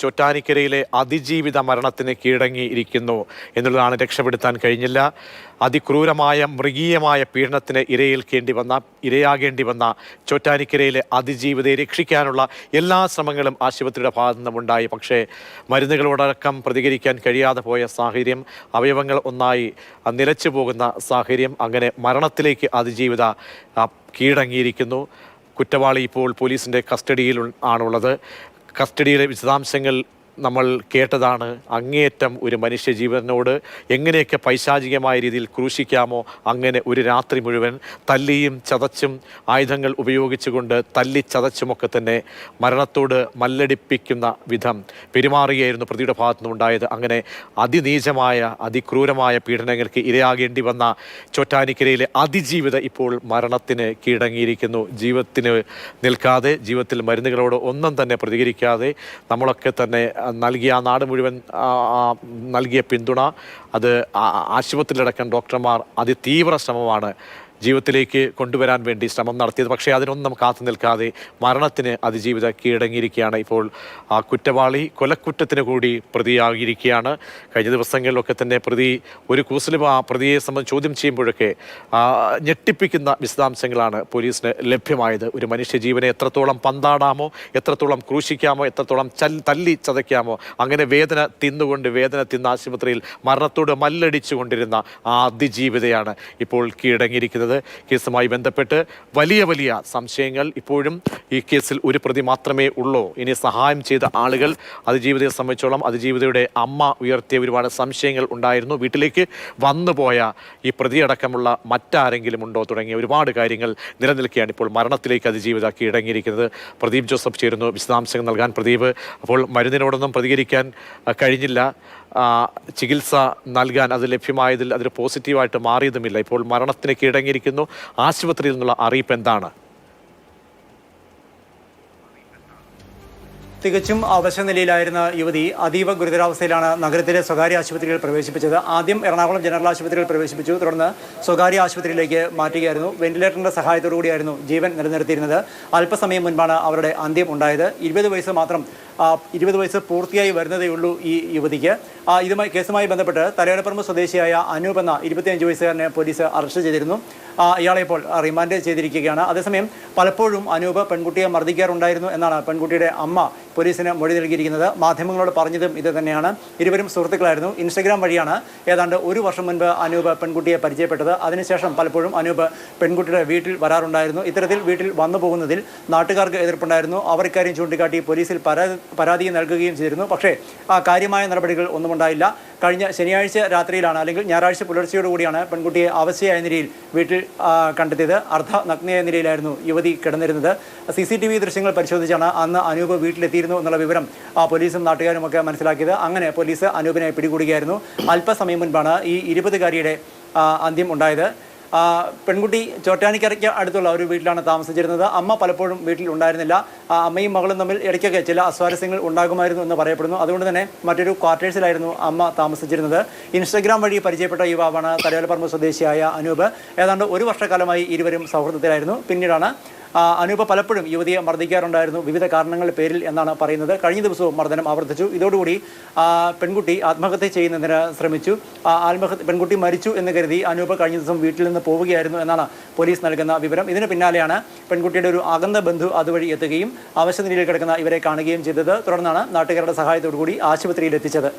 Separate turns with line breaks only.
ചോറ്റാനിക്കരയിലെ അതിജീവിത മരണത്തിന് കീഴടങ്ങിയിരിക്കുന്നു എന്നുള്ളതാണ്. രക്ഷപ്പെടുത്താൻ കഴിഞ്ഞില്ല. അതിക്രൂരമായ മൃഗീയമായ പീഡനത്തിന് ഇരയാകേണ്ടി വന്ന ചോറ്റാനിക്കരയിലെ അതിജീവിതയെ രക്ഷിക്കാനുള്ള എല്ലാ ശ്രമങ്ങളും ആശുപത്രിയുടെ ഭാഗത്തു നിന്നുമുണ്ടായി. പക്ഷേ മരുന്നുകളോടക്കം പ്രതികരിക്കാൻ കഴിയാതെ പോയ സാഹചര്യം, അവയവങ്ങൾ ഒന്നായി നിലച്ചു പോകുന്ന സാഹചര്യം, അങ്ങനെ മരണത്തിലേക്ക് അതിജീവിത കീഴടങ്ങിയിരിക്കുന്നു. കുറ്റവാളി ഇപ്പോൾ പോലീസിൻ്റെ കസ്റ്റഡിയിൽ ആണുള്ളത്. കസ്റ്റഡിയിലെ വിശദാംശങ്ങൾ നമ്മൾ കേട്ടതാണ്. അങ്ങേയറ്റം ഒരു മനുഷ്യജീവനോട് എങ്ങനെയൊക്കെ പൈശാചികമായ രീതിയിൽ ക്രൂശിക്കാമോ അങ്ങനെ ഒരു രാത്രി മുഴുവൻ തല്ലിയും ചതച്ചും ആയുധങ്ങൾ ഉപയോഗിച്ചുകൊണ്ട് തല്ലിച്ചതച്ചുമൊക്കെ തന്നെ മരണത്തോട് മല്ലടിപ്പിക്കുന്ന വിധം പെരുമാറുകയായിരുന്നു പ്രതിയുടെ ഭാഗത്തു നിന്നുണ്ടായത്. അങ്ങനെ അതിനീചമായ അതിക്രൂരമായ പീഡനങ്ങൾക്ക് ഇരയാകേണ്ടി വന്ന ചോറ്റാനിക്കരയിലെ അതിജീവിത ഇപ്പോൾ മരണത്തിന് കീഴടങ്ങിയിരിക്കുന്നു. ജീവിതത്തിന് നിൽക്കാതെ, ജീവിതത്തിൽ മരുന്നുകളോട് ഒന്നും തന്നെ പ്രതികരിക്കാതെ നമ്മളൊക്കെ തന്നെ നൽകിയ ആ നാട് മുഴുവൻ നൽകിയ പിന്തുണ, അത് ആശുപത്രിയിലടക്കം ഡോക്ടർമാർ അതിതീവ്ര ശ്രമമാണ് ജീവിതത്തിലേക്ക് കൊണ്ടുവരാൻ വേണ്ടി ശ്രമം നടത്തിയത്. പക്ഷേ അതിനൊന്നും കാത്തു നിൽക്കാതെ മരണത്തിന് അതിജീവിത കീഴടങ്ങിയിരിക്കുകയാണ്. ഇപ്പോൾ ആ കുറ്റവാളി കൊലക്കുറ്റത്തിന് കൂടി പ്രതിയാകിയിരിക്കുകയാണ്. കഴിഞ്ഞ ദിവസങ്ങളിലൊക്കെ തന്നെ ഒരു കൂസലും ആ പ്രതിയെ സംബന്ധിച്ച് ചോദ്യം ചെയ്യുമ്പോഴൊക്കെ ഞെട്ടിപ്പിക്കുന്ന വിശദാംശങ്ങളാണ് പോലീസിന് ലഭ്യമായത്. ഒരു മനുഷ്യജീവനെ എത്രത്തോളം പന്താടാമോ, എത്രത്തോളം ക്രൂശിക്കാമോ, എത്രത്തോളം തല്ലി ചതയ്ക്കാമോ, അങ്ങനെ വേദന തിന്ന ആശുപത്രിയിൽ മരണത്തോട് മല്ലടിച്ചു കൊണ്ടിരുന്ന ആ അതിജീവിതയാണ് ഇപ്പോൾ കീഴടങ്ങിയിരിക്കുന്നത്. കേസുമായി ബന്ധപ്പെട്ട് വലിയ സംശയങ്ങൾ. ഇപ്പോഴും ഈ കേസിൽ ഒരു പ്രതി മാത്രമേ ഉള്ളൂ. ഇനി സഹായം ചെയ്ത ആളുകൾ, അതിജീവിതയെ സംബന്ധിച്ചോളം അതിജീവിതയുടെ അമ്മ ഉയർത്തിയ ഒരുപാട് സംശയങ്ങൾ ഉണ്ടായിരുന്നു. വീട്ടിലേക്ക് വന്നുപോയ ഈ പ്രതിയടക്കമുള്ള മറ്റാരെങ്കിലും ഉണ്ടോ തുടങ്ങിയ ഒരുപാട് കാര്യങ്ങൾ നിലനിൽക്കുകയാണ്. ഇപ്പോൾ മരണത്തിലേക്ക് അതിജീവിത കീഴടങ്ങിയിരിക്കുന്നത്. പ്രദീപ് ജോസഫ് ചേരുന്നു വിശദാംശങ്ങൾ നൽകാൻ. പ്രദീപ്, അപ്പോൾ മരുന്നിനോടൊന്നും പ്രതികരിക്കാൻ കഴിഞ്ഞില്ല, ചികിത്സ നൽകാൻ അത് ലഭ്യമായതിൽ അതൊരു പോസിറ്റീവായിട്ട് മാറിയതുമില്ല. ഇപ്പോൾ മരണത്തിന് കീഴടങ്ങിയിരിക്കുന്നു. ആശുപത്രിയിൽ നിന്നുള്ള അറിയിപ്പ് എന്താണ്?
തികച്ചും അവശനിലയിലായിരുന്ന യുവതി അതീവ ഗുരുതരാവസ്ഥയിലാണ് നഗരത്തിലെ സ്വകാര്യ ആശുപത്രിയിൽ പ്രവേശിപ്പിച്ചത്. ആദ്യം എറണാകുളം ജനറൽ ആശുപത്രിയിൽ പ്രവേശിപ്പിച്ചു, തുടർന്ന് സ്വകാര്യ ആശുപത്രിയിലേക്ക് മാറ്റുകയായിരുന്നു. വെന്റിലേറ്ററിന്റെ സഹായത്തോടു കൂടിയായിരുന്നു ജീവൻ നിലനിർത്തിയിരുന്നത്. അല്പസമയം മുൻപാണ് അവരുടെ അന്ത്യം ഉണ്ടായത്. 20 വയസ്സ് പൂർത്തിയായി വരുന്നതേയുള്ളൂ ഈ യുവതിക്ക്. കേസുമായി ബന്ധപ്പെട്ട് തലയോലപ്പറമ്പ് സ്വദേശിയായ അനൂപ് എന്ന 25 വയസ്സുകാരനെ പോലീസ് അറസ്റ്റ് ചെയ്തിരുന്നു. ഇയാളെ ഇപ്പോൾ റിമാൻഡ് ചെയ്തിരിക്കുകയാണ്. അതേസമയം പലപ്പോഴും അനൂപ് പെൺകുട്ടിയെ മർദ്ദിക്കാറുണ്ടായിരുന്നു എന്നാണ് പെൺകുട്ടിയുടെ അമ്മ പോലീസിന് മൊഴി നൽകിയിരിക്കുന്നത്. മാധ്യമങ്ങളോട് പറഞ്ഞതും ഇത് തന്നെയാണ്. ഇരുവരും സുഹൃത്തുക്കളായിരുന്നു. ഇൻസ്റ്റഗ്രാം വഴിയാണ് ഏതാണ്ട് 1 വർഷം മുൻപ് അനൂപ് പെൺകുട്ടിയെ പരിചയപ്പെട്ടത്. അതിനുശേഷം പലപ്പോഴും അനൂപ് പെൺകുട്ടിയുടെ വീട്ടിൽ വരാറുണ്ടായിരുന്നു. ഇത്തരത്തിൽ വീട്ടിൽ വന്നു പോകുന്നതിൽ നാട്ടുകാർക്ക് എതിർപ്പുണ്ടായിരുന്നു. അവർ ഇക്കാര്യം ചൂണ്ടിക്കാട്ടി പോലീസിൽ പരാതി നൽകുകയും ചെയ്തിരുന്നു. പക്ഷേ കാര്യമായ നടപടികൾ ഒന്നും ഉണ്ടായില്ല. കഴിഞ്ഞ ശനിയാഴ്ച രാത്രിയിലാണ്, അല്ലെങ്കിൽ ഞായറാഴ്ച പുലർച്ചയോടുകൂടിയാണ് പെൺകുട്ടിയെ അവശയായ നിലയിൽ വീട്ടിൽ കണ്ടെത്തിയത്. അർദ്ധനഗ്നയായ നിലയിലായിരുന്നു യുവതി കിടന്നിരുന്നത്. CCTV ദൃശ്യങ്ങൾ പരിശോധിച്ചാണ് അന്ന് അനൂപ് വീട്ടിലെത്തിയിരുന്നു എന്നുള്ള വിവരം പോലീസും നാട്ടുകാരുമൊക്കെ മനസ്സിലാക്കിയത്. അങ്ങനെ പോലീസ് അനൂപിനെ പിടികൂടുകയായിരുന്നു. അല്പസമയം മുൻപാണ് ഈ 20-കാരിയുടെ അന്ത്യം ഉണ്ടായത്. പെൺകുട്ടി ചോറ്റാനിക്കരയ്ക്ക് അടുത്തുള്ള ഒരു വീട്ടിലാണ് താമസിച്ചിരുന്നത്. അമ്മ പലപ്പോഴും വീട്ടിൽ ഉണ്ടായിരുന്നില്ല. അമ്മയും മകളും തമ്മിൽ ഇടയ്ക്കൊക്കെ ചില അസ്വാരസ്യങ്ങൾ ഉണ്ടാകുമായിരുന്നു എന്ന് പറയപ്പെടുന്നു. അതുകൊണ്ട് തന്നെ മറ്റൊരു ക്വാർട്ടേഴ്സിലായിരുന്നു അമ്മ താമസിച്ചിരുന്നത്. ഇൻസ്റ്റഗ്രാം വഴി പരിചയപ്പെട്ട യുവാവാണ് തലയോലപ്പറമ്പ് സ്വദേശിയായ അനൂപ്. ഏതാണ്ട് 1 വർഷക്കാലമായി ഇരുവരും സൗഹൃദത്തിലായിരുന്നു. പിന്നീടാണ് അനൂപ പലപ്പോഴും യുവതിയെ മർദ്ദിക്കാറുണ്ടായിരുന്നു, വിവിധ കാരണങ്ങളുടെ പേരിൽ എന്നാണ് പറയുന്നത്. കഴിഞ്ഞ ദിവസവും മർദ്ദനം ആവർത്തിച്ചു. ഇതോടുകൂടി പെൺകുട്ടി ആത്മഹത്യ ചെയ്യുന്നതിന് ശ്രമിച്ചു. പെൺകുട്ടി മരിച്ചു എന്ന് കരുതി അനൂപ കഴിഞ്ഞ ദിവസം വീട്ടിൽ നിന്ന് പോവുകയായിരുന്നു എന്നാണ് പോലീസ് നൽകുന്ന വിവരം. ഇതിന് പിന്നാലെയാണ് പെൺകുട്ടിയുടെ ഒരു അകന്ന ബന്ധു അതുവഴി എത്തുകയും അവശനിലയിൽ കിടക്കുന്ന ഇവരെ കാണുകയും ചെയ്തത്. തുടർന്നാണ് നാട്ടുകാരുടെ സഹായത്തോടു കൂടി ആശുപത്രിയിൽ എത്തിച്ചത്.